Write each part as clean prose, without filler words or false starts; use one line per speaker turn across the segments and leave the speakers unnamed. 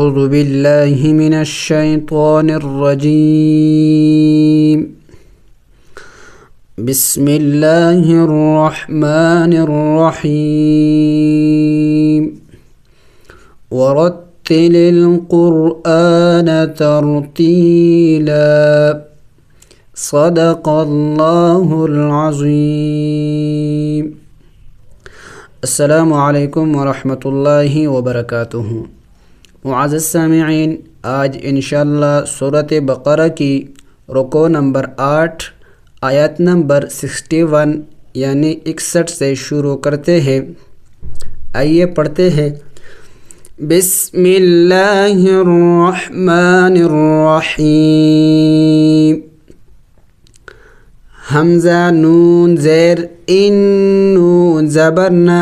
أعوذ بالله من الشيطان الرجيم بسم الله الرحمن الرحيم ورتل القرآن ترتيلا صدق الله العظيم. السلام علیکم ورحمۃ اللہ وبرکاتہ. معزز سامعین، آج انشاءاللہ سورۃ بقرہ کی رکوع نمبر 8 آیت نمبر 61 یعنی 61 سے شروع کرتے ہیں. آئیے پڑھتے ہیں. بسم اللہ الرحمن الرحیم. حمزہ نون زیر ان نون زبرنا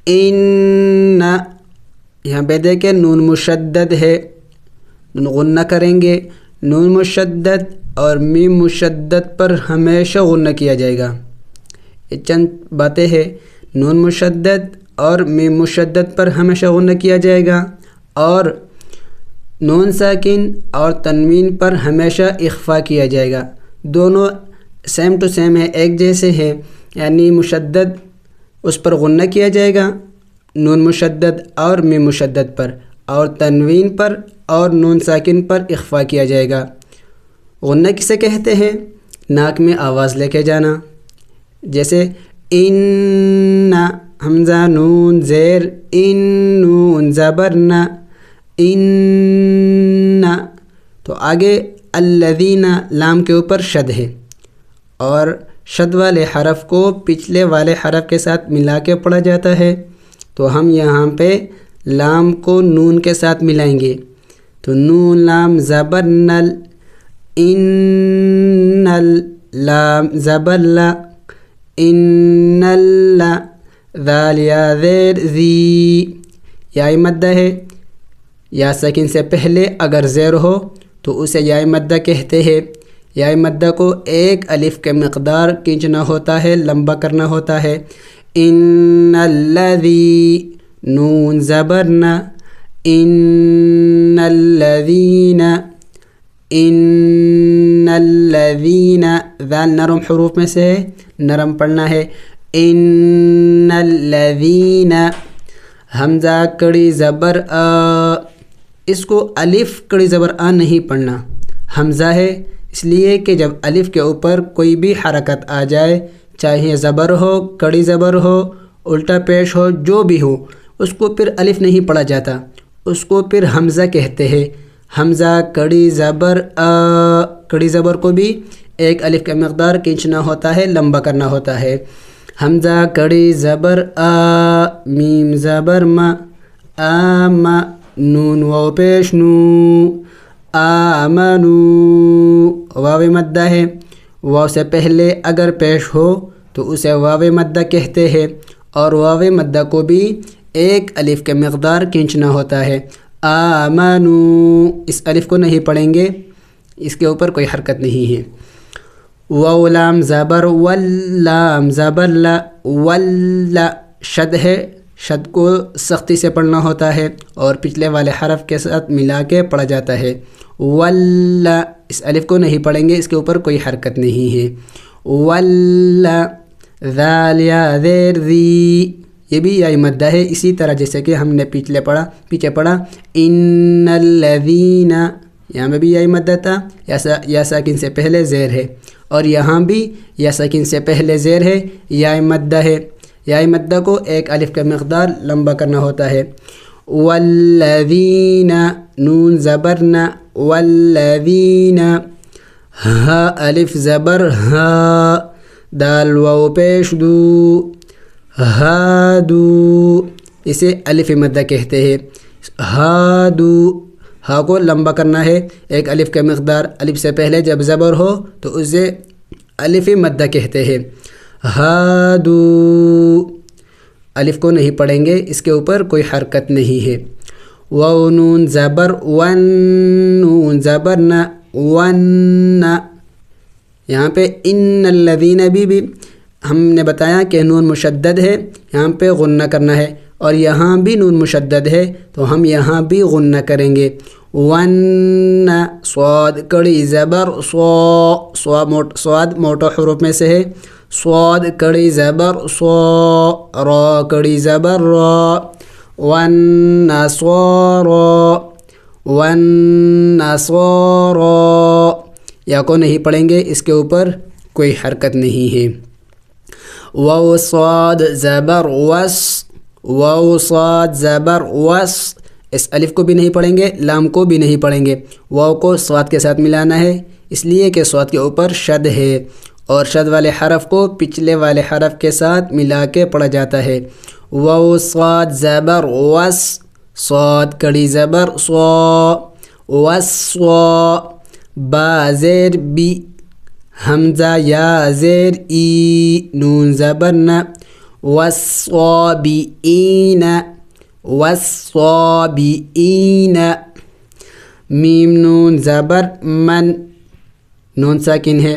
ان. یہاں پہ دیکھیں نون مشدد ہے، نون غنہ کریں گے. نون مشدد اور میم مشدد پر ہمیشہ غنہ کیا جائے گا. یہ چند باتیں ہیں. نون مشدد اور میم مشدد پر ہمیشہ غنہ کیا جائے گا، اور نون ساکن اور تنوین پر ہمیشہ اخفا کیا جائے گا. دونوں سیم ٹو سیم ہے، ایک جیسے ہے. یعنی مشدد اس پر غنہ کیا جائے گا نون مشدد اور میم مشدد پر، اور تنوین پر اور نون ساکن پر اخفا کیا جائے گا. غنہ کسے کہتے ہیں؟ ناک میں آواز لے کے جانا، جیسے ان. حمزہ نون زیر ان نون زبرنا ان. تو آگے الذین لام کے اوپر شد ہے، اور شد والے حرف کو پچھلے والے حرف کے ساتھ ملا کے پڑھا جاتا ہے. تو ہم یہاں پہ لام کو نون کے ساتھ ملائیں گے. تو نون لام زبر نل ان لام زبر لا ان لا. ذال یا زیر ذی. یا مدہ ہے. یا ساکن سے پہلے اگر زیر ہو تو اسے یا مدہ کہتے ہیں. یا مدہ کو ایک الف کے مقدار کھینچنا ہوتا ہے، لمبا کرنا ہوتا ہے. ان الذی نون زبرنا ان الذین ان الذین. ذال نرم حروف میں سے ہے، نرم پڑھنا ہے. ان الذین. حمزہ کڑی زبر آ، اس کو الف کڑی زبر آ نہیں پڑھنا. حمزہ ہے اس لیے کہ جب الف کے اوپر کوئی بھی حرکت آ جائے، چاہے زبر ہو، کڑی زبر ہو، الٹا پیش ہو، جو بھی ہو، اس کو پھر الف نہیں پڑھا جاتا، اس کو پھر حمزہ کہتے ہیں. حمزہ کڑی زبر آ. کڑی زبر کو بھی ایک الف کا مقدار کھینچنا ہوتا ہے، لمبا کرنا ہوتا ہے. حمزہ کڑی زبر آ. میم زبر ما آما. نون واو پیش نو. آمنو. واو مدہ ہے. واو سے پہلے اگر پیش ہو تو اسے واو مدہ کہتے ہیں، اور واو مدہ کو بھی ایک الف کے مقدار کھینچنا ہوتا ہے. آمنو. اس الف کو نہیں پڑھیں گے، اس کے اوپر کوئی حرکت نہیں ہے. واو لام زبر واللام زبر لا ولا. شد ہے، شد کو سختی سے پڑھنا ہوتا ہے اور پچھلے والے حرف کے ساتھ ملا کے پڑھا جاتا ہے. ولا. اس الف کو نہیں پڑھیں گے، اس کے اوپر کوئی حرکت نہیں ہے. ولا. ذال یا زیر ذی. یہ بھی یا مدہ ہے، اسی طرح جیسے کہ ہم نے پیچھے پڑھا ان الذین. یہاں میں بھی یا مدہ تھا، یا ساکن سے پہلے زیر ہے، اور یہاں بھی یا ساکن سے پہلے زیر ہے، یا مدہ ہے. یا مدہ کو ایک الف کا مقدار لمبا کرنا ہوتا ہے. والذین نون زبرنا والذین. ہا الف زبر ہا. دال واو پیش دو. ہادو. اسے الف مدہ کہتے ہیں. ہادو. ہا کو لمبا کرنا ہے، ایک الف کا مقدار. الف سے پہلے جب زبر ہو تو اسے الف مدہ کہتے ہیں. ہادو. الف کو نہیں پڑھیں گے، اس کے اوپر کوئی حرکت نہیں ہے. واو نون زبر ون نون زبرنا ون. یہاں پہ ان الذین بھی ہم نے بتایا کہ نون مشدد ہے، یہاں پہ غنہ کرنا ہے. اور یہاں بھی نون مشدد ہے تو ہم یہاں بھی غنہ کریں گے. ون صاد کڑی زبر صاد موٹا حروف میں سے ہے. صاد کڑی زبر صا را کڑی زبر را. والنصارى یا کو نہیں پڑھیں گے، اس کے اوپر کوئی حرکت نہیں ہے. واو صاد زبر وس، واو صاد زبر وس، اس الف کو بھی نہیں پڑھیں گے، لام کو بھی نہیں پڑھیں گے. واو کو صاد کے ساتھ ملانا ہے اس لیے کہ صاد کے اوپر شد ہے، اور شد والے حرف کو پچھلے والے حرف کے ساتھ ملا کے پڑھا جاتا ہے. واو صاد زبر وس، صاد کڑی زبر صا، وصا. با زیر بی، حمزہ یا زیر ای، نون زبر ن. والصابئین، والصابئین. میم نون زبر من، نون ساکن ہے.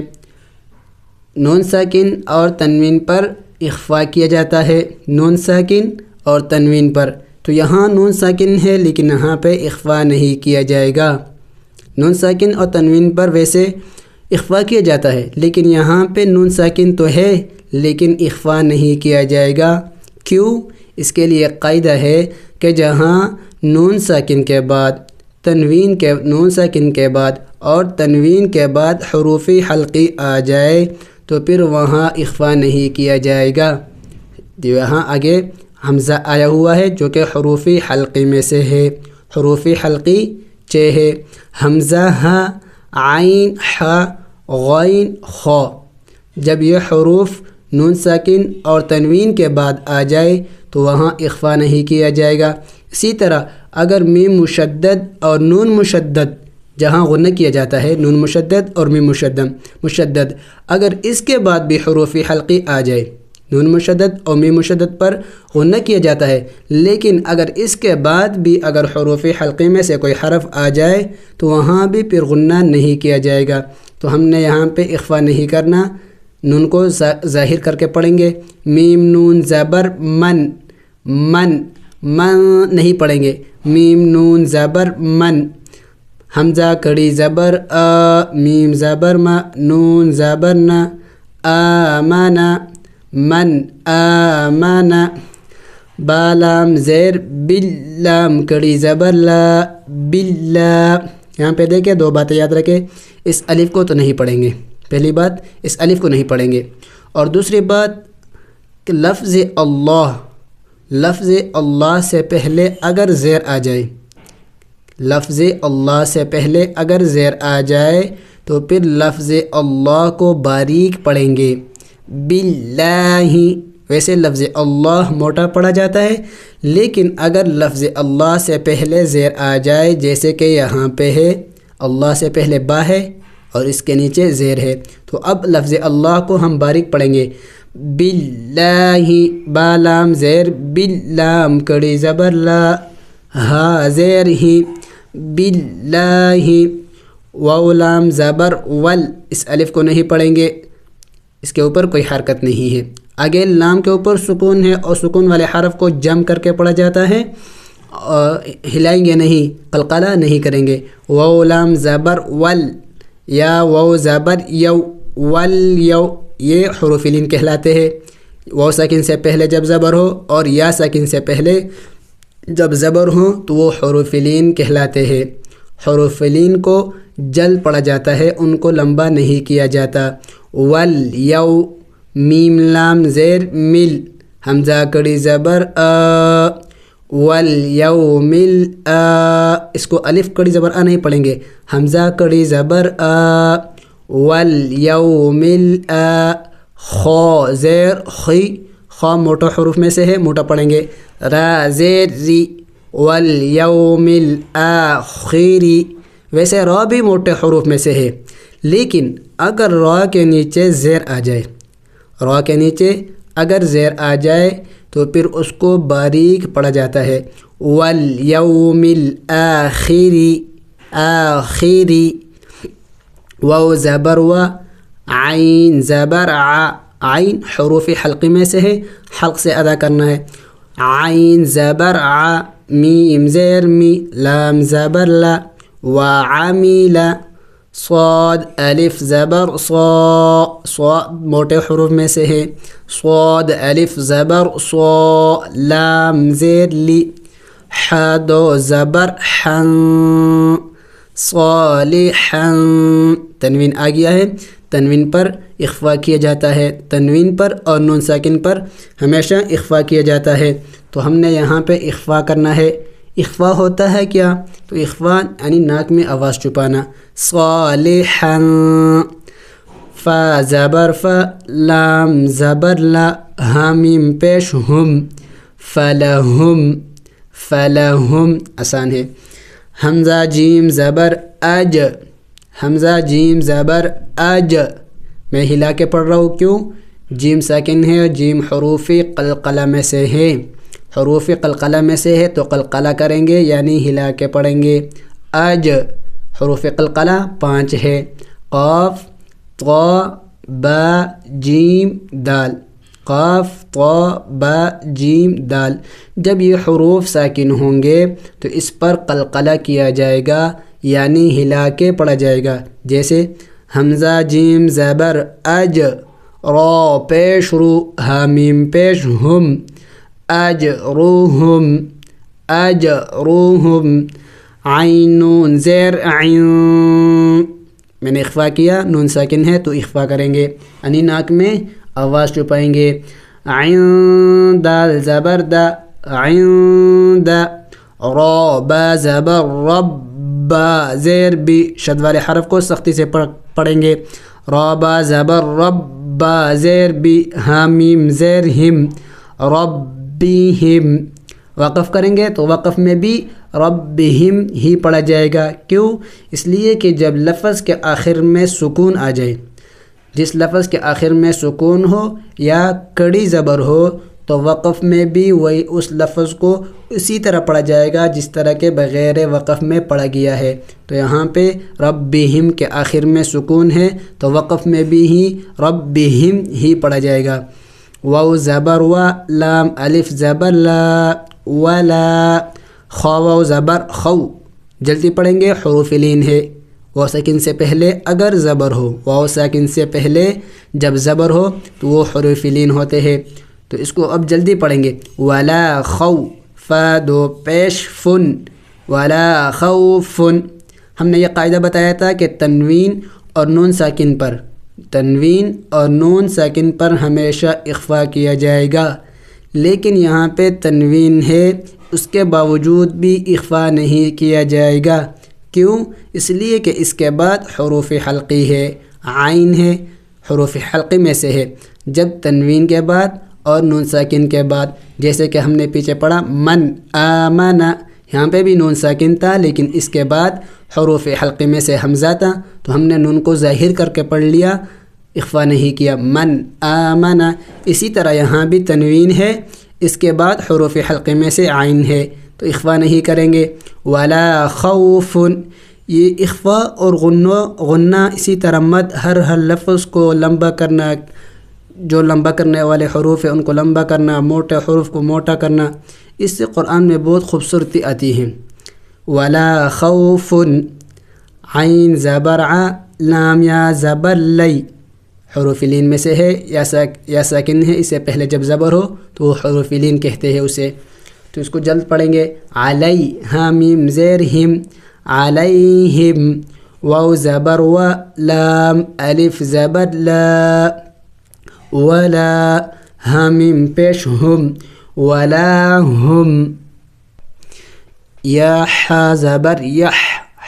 نون ساکن اور تنوین پر اخفا کیا جاتا ہے، نون ساکن اور تنوین پر. تو یہاں نون ساکن ہے لیکن یہاں پہ اخفا نہیں کیا جائے گا. نون ساکن اور تنوین پر ویسے اخفا کیا جاتا ہے لیکن یہاں پہ نون ساکن تو ہے لیکن اخفا نہیں کیا جائے گا. کیوں؟ اس کے لیے قاعدہ ہے کہ جہاں نون ساکن کے بعد نون ساکن کے بعد اور تنوین کے بعد حروف حلقی آ جائے تو پھر وہاں اخفا نہیں کیا جائے گا. یہاں آگے حمزہ آیا ہوا ہے جو کہ حروف حلقی میں سے ہے. حروف حلقی 6 ہے: حمزہ، ہا، عین، حا، غین، خا. جب یہ حروف نون ساکن اور تنوین کے بعد آ جائے تو وہاں اخفا نہیں کیا جائے گا. اسی طرح اگر میم مشدد اور نون مشدد، جہاں غنہ کیا جاتا ہے نون مشدد اور میم مشدد، اگر اس کے بعد بھی حروف حلقی آ جائے، نون مشدد اور میم مشدد پر غنہ کیا جاتا ہے لیکن اگر اس کے بعد بھی اگر حروف حلقی میں سے کوئی حرف آ جائے تو وہاں بھی پھر غنہ نہیں کیا جائے گا. تو ہم نے یہاں پہ اخفا نہیں کرنا، نون کو ظاہر کر کے پڑھیں گے. میم نون زبر من، من، من نہیں پڑھیں گے. میم نون زبر من. حمزہ کڑی زبر آ، میم زبر ما، نون زبر نا، آمنا، من آمنا. با لام زیر باللام کڑی زبر لا، باللہ. یہاں پہ دیکھیں 2 باتیں یاد رکھیں، اس الف کو تو نہیں پڑھیں گے. پہلی بات اس الف کو نہیں پڑھیں گے، اور دوسری بات کہ لفظ اللہ سے پہلے اگر زیر آ جائے، لفظ اللہ سے پہلے اگر زیر آ جائے تو پھر لفظ اللہ کو باریک پڑھیں گے. باللہ، ویسے لفظ اللہ موٹا پڑھا جاتا ہے لیکن اگر لفظ اللہ سے پہلے زیر آ جائے، جیسے کہ یہاں پہ ہے، اللہ سے پہلے با ہے اور اس کے نیچے زیر ہے، تو اب لفظ اللہ کو ہم باریک پڑھیں گے. باللہ، با لام زیر باللام کڑی زبر لا، ہا زیر ہی، باللہ. واو لام زبر ول، اس الف کو نہیں پڑھیں گے، اس کے اوپر کوئی حرکت نہیں ہے. آگے لام کے اوپر سکون ہے اور سکون والے حرف کو جم کر کے پڑھا جاتا ہے، ہلائیں گے نہیں، قلقلہ نہیں کریں گے. واو لام زبر ول، یا واو زبر یو، ول یو، یہ حروف لین کہلاتے ہیں. واو ساکن سے پہلے جب زبر ہو اور یا ساکن سے پہلے جب زبر ہو تو وہ حروف لین کہلاتے ہیں. حروف لین کو جل پڑھا جاتا ہے، ان کو لمبا نہیں کیا جاتا. ول یو، میم لام زیر مل، حمزہ کڑی زبر آ، ول یو مل آ. اس کو الف کڑی زبر آ نہیں پڑھیں گے، حمزہ کڑی زبر آ، ول یو مل آ. خا زیر خی، خا موٹا حروف میں سے ہے، موٹا پڑھیں گے. را زیر ری، ول یوم الآخری. ویسے را بھی موٹے حروف میں سے ہے لیکن اگر را کے نیچے زیر آ جائے، را کے نیچے اگر زیر آ جائے تو پھر اس کو باریک پڑھا جاتا ہے. والیوم الآخری، آخری. واو زبر و، عین زبر ع، عین حروف حلقی میں سے ہے، حلق سے ادا کرنا ہے. عين زبر ع، ميم زير مي، لام زبر لا، وعمل. صاد الف زبر صا، صاد موٹے حروف میں سے ہے، صاد الف زبر صا، لام زیر لی. ح دو زبر حن، صالحا. تنوین آ گیا ہے، تنوین پر اخفا کیا جاتا ہے، تنوین پر اور نون ساکن پر ہمیشہ اخفا کیا جاتا ہے. تو ہم نے یہاں پہ اخفا کرنا ہے. اخفا ہوتا ہے کیا؟ تو اخفا یعنی ناک میں آواز چھپانا. صالحا، فا زبر فا، لام زبر لا، حامیم پیش ہم، فلہم، فلہم. آسان ہے. حمزہ جیم زبر اج، حمزہ جیم زبر اج. میں ہلا کے پڑھ رہا ہوں، کیوں؟ جیم ساکن ہے، جیم حروف قلقلہ میں سے ہے، حروف قلقلہ میں سے ہے تو قلقلہ کریں گے یعنی ہلا کے پڑھیں گے. اج حروف قلقلہ 5 ہے، قاف طا با جیم دال، قاف طا با جیم دال. جب یہ حروف ساکن ہوں گے تو اس پر قلقلہ کیا جائے گا یعنی ہلا کے پڑھا جائے گا. جیسے حمزہ جیم زبر اج، را پیش رو، حامیم پیش ہم، اجروہم، اجروہم. عین نون زیر عین، میں نے اخفا کیا، نون ساکن ہے تو اخفا کریں گے یعنی ناک میں آواز چھپائیں گے. عین دال زبر دا، عند. را با زبر رب، با زیر بی، شد والے حرف کو سختی سے پڑھیں گے. را با زبر رب، با زیر بی، حامیم زیر ہم، ربہم. وقف کریں گے تو وقف میں بھی ربہم ہی پڑھا جائے گا. کیوں؟ اس لیے کہ جب لفظ کے آخر میں سکون آ جائے، جس لفظ کے آخر میں سکون ہو یا کڑی زبر ہو تو وقف میں بھی وہی اس لفظ کو اسی طرح پڑھا جائے گا جس طرح کے بغیر وقف میں پڑھا گیا ہے. تو یہاں پہ ربہم کے آخر میں سکون ہے تو وقف میں بھی ہی ربہم ہی پڑھا جائے گا. واو زبر و، لام الف زبر لا، ولا. خا واو زبر خو، جلدی پڑھیں گے، حروف لین ہے. واو ساکن سے پہلے اگر زبر ہو، واو ساکن سے پہلے جب زبر ہو تو وہ حروف لین ہوتے ہیں. تو اس کو اب جلدی پڑھیں گے. ولا خو، فا دو پیش فن، ولا خوف. ہم نے یہ قاعدہ بتایا تھا کہ تنوین اور نون ساکن پر، تنوین اور نون ساکن پر ہمیشہ اخفا کیا جائے گا. لیکن یہاں پہ تنوین ہے، اس کے باوجود بھی اخفا نہیں کیا جائے گا. کیوں؟ اس لیے کہ اس کے بعد حروف حلقی ہے، عین ہے، حروف حلقی میں سے ہے. جب تنوین کے بعد اور نون ساکن کے بعد، جیسے کہ ہم نے پیچھے پڑھا من آمن، یہاں پہ بھی نون ساکن تھا لیکن اس کے بعد حروف حلقی میں سے حمزہ تھا تو ہم نے نون کو ظاہر کر کے پڑھ لیا، اخفا نہیں کیا. من آمن. اسی طرح یہاں بھی تنوین ہے، اس کے بعد حروف حلقے میں سے عین ہے تو اخفا نہیں کریں گے. ولا خوف. یہ اخفا اور غنہ اسی طرح مد، ہر لفظ کو لمبا کرنا، جو لمبا کرنے والے حروف ہیں ان کو لمبا کرنا، موٹے حروف کو موٹا کرنا، اس سے قرآن میں بہت خوبصورتی آتی ہے. ولا خوف، عین زبر ع، لام یا زبر لی، حروف لین میں سے ہے، یا ساکن ہے، اس سے پہلے جب زبر ہو تو وہ حروف لین کہتے ہیں اسے. تو اس کو جلد پڑھیں گے. علی، حامیم زیر ہم، علیہم. واو زبر و، لام الف زبر لا، ولا. حامیم پیش ہم، ولا ہم. یا ح زبر یح،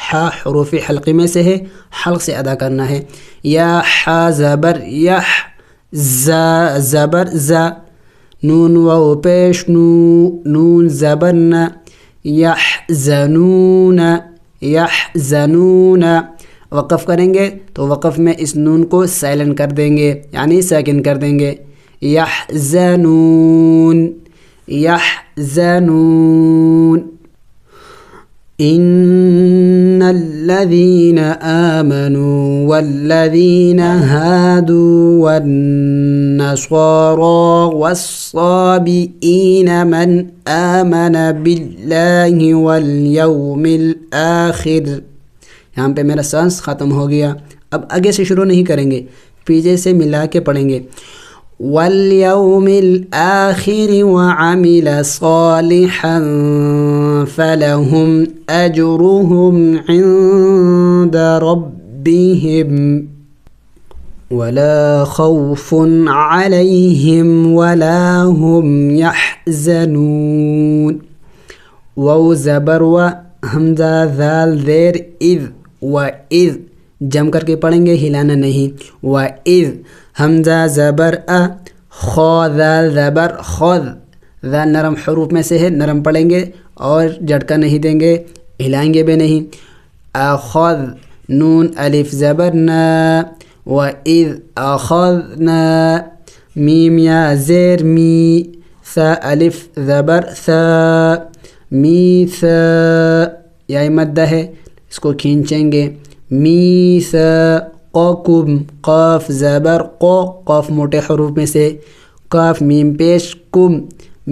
ح حروف حلقی میں سے ہے، حلق سے ادا کرنا ہے. یا ح زبر یح، زا زبر زا. نون واو پیش نو، نون زبر نا. یحزنون، یحزنون. وقف کریں گے تو وقف میں اس نون کو سائلنٹ کر دیں گے یعنی ساکن کر دیں گے. یحزنون، یحزنون. ان الذين آمنوا والذين هادوا والنصارى والصابئين من آمن بالله واليوم الآخر. یہاں پہ میرا سانس ختم ہو گیا. اب آگے سے شروع نہیں کریں گے, پیچھے سے ملا کے پڑھیں گے. واليوم الآخر وعمل صالحا فلهم أجرهم عند ربهم ولا خوف عليهم ولا هم يحزنون. واو زبر و حمزہ ذال زیر اذ و اذ جم کر کے پڑھیں گے, ہلانا نہیں. و اذ حمزہ زبر خو ذال زبر خذ, ذال نرم حروف میں سے ہے, نرم پڑھیں گے اور جھٹکا نہیں دیں گے, ہلائیں گے بھی نہیں. اخذ نون الف زبر نا و اذ اخذنا میم یا زیر می ثا الف زبر ثا میثا یا مدہ ہے, اس کو کھینچیں گے. میثاقکم قاف زبر قو, قاف موٹے حروف میں سے, قاف میم پیش کم,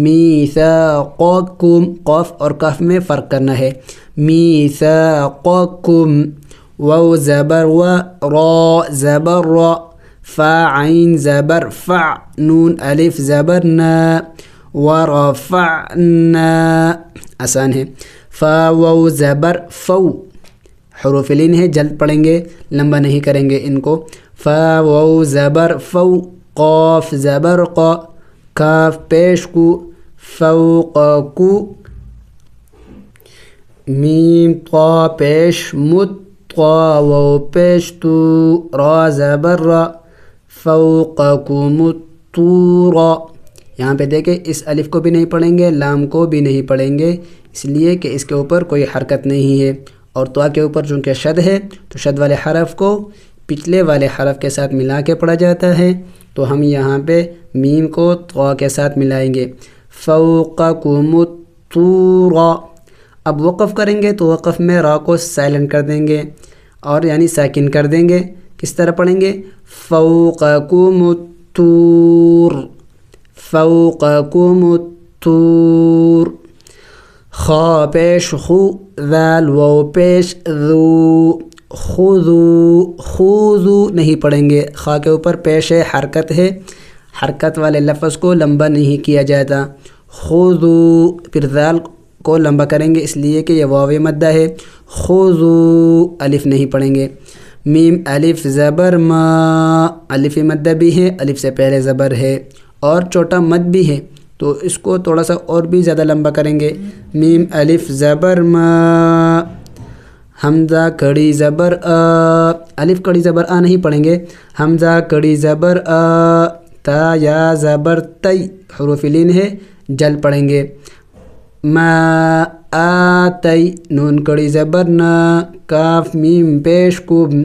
میثاقکم قاف اور قاف میں فرق کرنا ہے. میثاقکم. واو زبر و را زبر را, فا عین زبر فع, نون الف زبر نا ورفعنا آسان ہے. فا واو زبر فو, حروف لین ہے, جلد پڑھیں گے, لمبا نہیں کریں گے ان کو. فا واو زبر فو, قاف زبر قا, کاف پیش کو, فوقکو, میم طا پیش مت, طا واو پیش تو, را زبر را, فوقکم الطور. یہاں پہ دیکھیں اس الف کو بھی نہیں پڑھیں گے, لام کو بھی نہیں پڑھیں گے, اس لیے کہ اس کے اوپر کوئی حرکت نہیں ہے. اور طا کے اوپر چونکہ شد ہے تو شد والے حرف کو پچھلے والے حرف کے ساتھ ملا کے پڑھا جاتا ہے, تو ہم یہاں پہ میم کو طا کے ساتھ ملائیں گے. فوقکم الطور. اب وقف کریں گے تو وقف میں را کو سائلنٹ کر دیں گے اور یعنی ساکن کر دیں گے. کس طرح پڑھیں گے؟ فوقکم الطور, فوقکم الطور. خا پیش خو, ذال واو پیش ذو, خذو, خذو نہیں پڑھیں گے, خا کے اوپر پیش ہے, حرکت ہے, حرکت والے لفظ کو لمبا نہیں کیا جاتا. خذو, پھر ذال کو لمبا کریں گے اس لیے کہ یہ واو مدہ ہے. خذو الف نہیں پڑھیں گے. میم الف زبر ما, الف مدہ بھی ہے, الف سے پہلے زبر ہے اور چھوٹا مد بھی ہے, تو اس کو تھوڑا سا اور بھی زیادہ لمبا کریں گے. میم الف زبر ما, حمزہ کڑی زبر آ, الف کڑی زبر آ نہیں پڑھیں گے, حمزہ کڑی زبر آ, تا یا زبر تی, حروف لین ہے, جل پڑھیں گے. ما آتی, نون کڑی زبر نا, کاف میم پیش کم,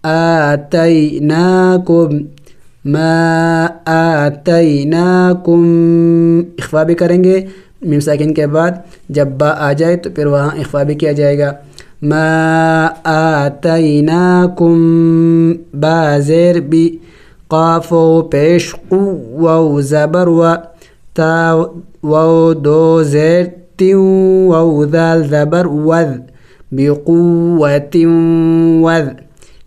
آتیناکم, ما آتیناکم. اخفا بھی کریں گے میم ساکن کے بعد, جب با آ جائے تو پھر وہاں اخفا بھی کیا جائے گا. ما آتیناکم, با زیر بی, قاف و پیش قو, واو زبر و, تا واو دو زیر تیو, واو ذال زبر وذ, بقوت وذ.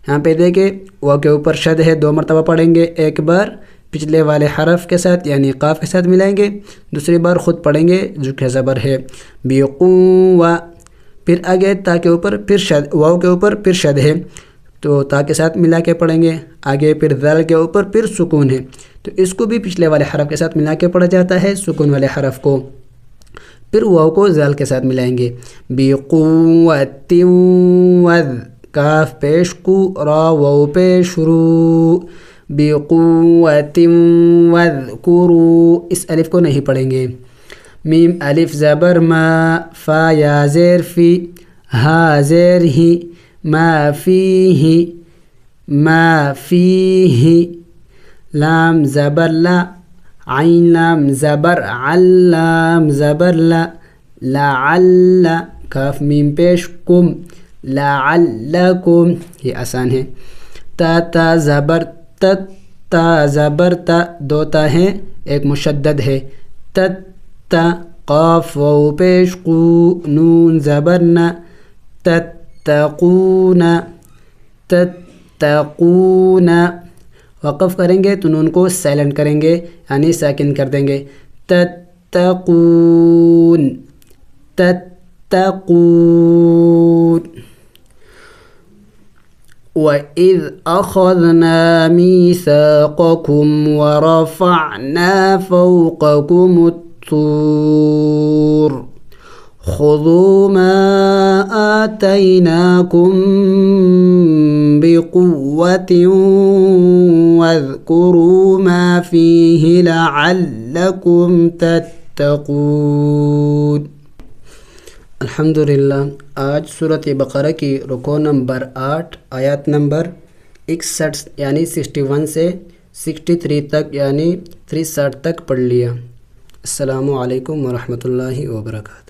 یہاں پہ دیکھیں واو کے اوپر شد ہے, 2 مرتبہ پڑھیں گے, ایک بار پچھلے والے حرف کے ساتھ یعنی قاف کے ساتھ ملائیں گے, دوسری بار خود پڑھیں گے جو کہ زبر ہے. بقوہ, پھر آگے تا کے اوپر پھر شد, واو کے اوپر پھر شد ہے تو تا کے ساتھ ملا کے پڑھیں گے. آگے پھر ذال کے اوپر پھر سکون ہے, تو اس کو بھی پچھلے والے حرف کے ساتھ ملا کے پڑھا جاتا ہے, سکون والے حرف کو. پھر واو کو ذال کے ساتھ ملائیں گے. بقوت وذ, کاف پیش کو, را واو پیش رو, بقوت واذکروا, اس الف کو نہیں پڑھیں گے. میم الف زبر ما, فا یا زیر فی, ہا زیر ہی, ما فیہ, ما فیہ. لام زبر لا, عین لام زبر علام زبر لا, لعل, کاف میم پیش کم, لعلکم، یہ آسان ہے. تا زبر تا زبر تا، دو تا ہیں، ایک مشدد ہے. تا قاف واو پیش قو، نون زبر نا. تتقون تتقون. وقف کریں گے تو نون کو سائلنٹ کریں گے، یعنی ساکن کر دیں گے. تتقون تتقون. وَإِذْ أَخَذْنَا مِيثَاقَكُمْ وَرَفَعْنَا فَوْقَكُمُ الطُّورَ خُذُوا مَا آتَيْنَاكُمْ بِقُوَّةٍ وَاذْكُرُوا مَا فِيهِ لَعَلَّكُمْ تَتَّقُونَ. الحمدللہ. آج سورۃ بقرہ کی رکوع نمبر 8 آیات نمبر 61 یعنی 61 سے 63 تک یعنی 63 تک پڑھ لیا. السلام علیکم ورحمۃ اللہ وبرکاتہ.